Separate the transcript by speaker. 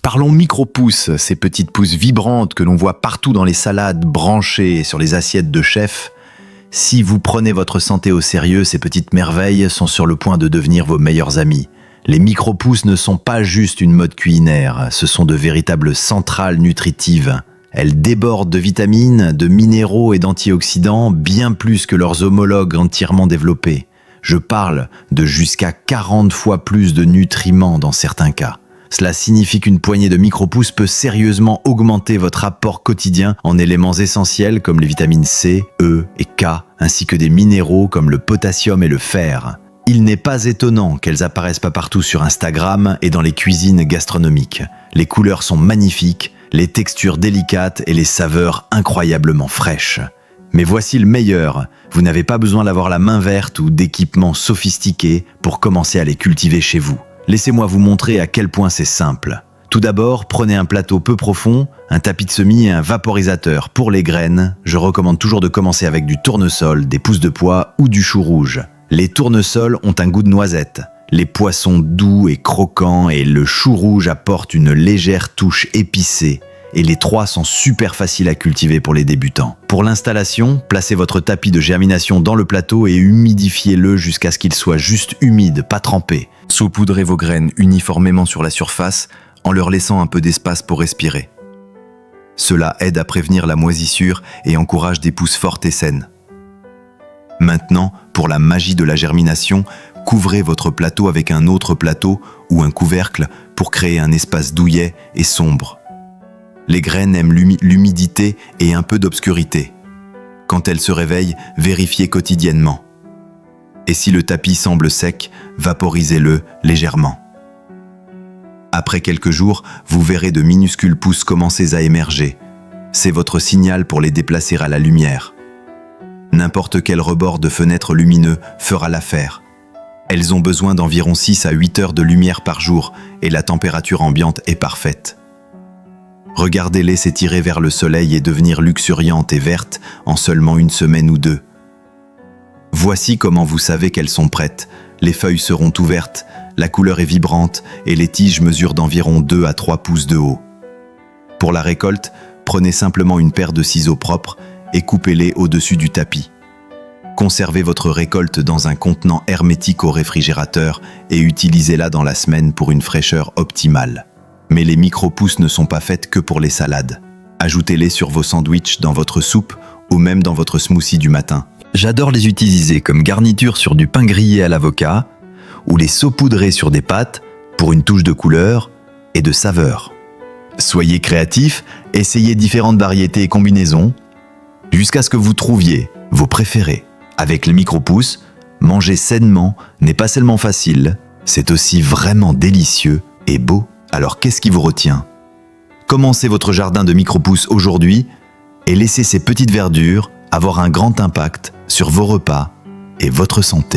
Speaker 1: Parlons micro-pousses, ces petites pousses vibrantes que l'on voit partout dans les salades, branchées sur les assiettes de chefs. Si vous prenez votre santé au sérieux, ces petites merveilles sont sur le point de devenir vos meilleurs amis. Les micro-pousses ne sont pas juste une mode culinaire, ce sont de véritables centrales nutritives. Elles débordent de vitamines, de minéraux et d'antioxydants, bien plus que leurs homologues entièrement développés. Je parle de jusqu'à 40 fois plus de nutriments dans certains cas. Cela signifie qu'une poignée de micro-pousses peut sérieusement augmenter votre apport quotidien en éléments essentiels comme les vitamines C, E et K, ainsi que des minéraux comme le potassium et le fer. Il n'est pas étonnant qu'elles apparaissent pas partout sur Instagram et dans les cuisines gastronomiques. Les couleurs sont magnifiques, les textures délicates et les saveurs incroyablement fraîches. Mais voici le meilleur, vous n'avez pas besoin d'avoir la main verte ou d'équipements sophistiqués pour commencer à les cultiver chez vous. Laissez-moi vous montrer à quel point c'est simple. Tout d'abord, prenez un plateau peu profond, un tapis de semis et un vaporisateur. Pour les graines, je recommande toujours de commencer avec du tournesol, des pousses de pois ou du chou rouge. Les tournesols ont un goût de noisette, les pois sont doux et croquants et le chou rouge apporte une légère touche épicée. Et les trois sont super faciles à cultiver pour les débutants. Pour l'installation, placez votre tapis de germination dans le plateau et humidifiez-le jusqu'à ce qu'il soit juste humide, pas trempé. Saupoudrez vos graines uniformément sur la surface en leur laissant un peu d'espace pour respirer. Cela aide à prévenir la moisissure et encourage des pousses fortes et saines. Maintenant, pour la magie de la germination, couvrez votre plateau avec un autre plateau ou un couvercle pour créer un espace douillet et sombre. Les graines aiment l'humidité et un peu d'obscurité. Quand elles se réveillent, vérifiez quotidiennement. Et si le tapis semble sec, vaporisez-le légèrement. Après quelques jours, vous verrez de minuscules pousses commencer à émerger. C'est votre signal pour les déplacer à la lumière. N'importe quel rebord de fenêtre lumineux fera l'affaire. Elles ont besoin d'environ 6 à 8 heures de lumière par jour et la température ambiante est parfaite. Regardez-les s'étirer vers le soleil et devenir luxuriantes et vertes en seulement une semaine ou deux. Voici comment vous savez qu'elles sont prêtes. Les feuilles seront ouvertes, la couleur est vibrante et les tiges mesurent d'environ 2 à 3 pouces de haut. Pour la récolte, prenez simplement une paire de ciseaux propres et coupez-les au-dessus du tapis. Conservez votre récolte dans un contenant hermétique au réfrigérateur et utilisez-la dans la semaine pour une fraîcheur optimale. Mais les micro-pousses ne sont pas faites que pour les salades. Ajoutez-les sur vos sandwichs, dans votre soupe ou même dans votre smoothie du matin. J'adore les utiliser comme garniture sur du pain grillé à l'avocat ou les saupoudrer sur des pâtes pour une touche de couleur et de saveur. Soyez créatifs, essayez différentes variétés et combinaisons jusqu'à ce que vous trouviez vos préférés. Avec les micro-pousses, manger sainement n'est pas seulement facile, c'est aussi vraiment délicieux et beau. Alors qu'est-ce qui vous retient? Commencez votre jardin de micro-pousses aujourd'hui et laissez ces petites verdures avoir un grand impact sur vos repas et votre santé.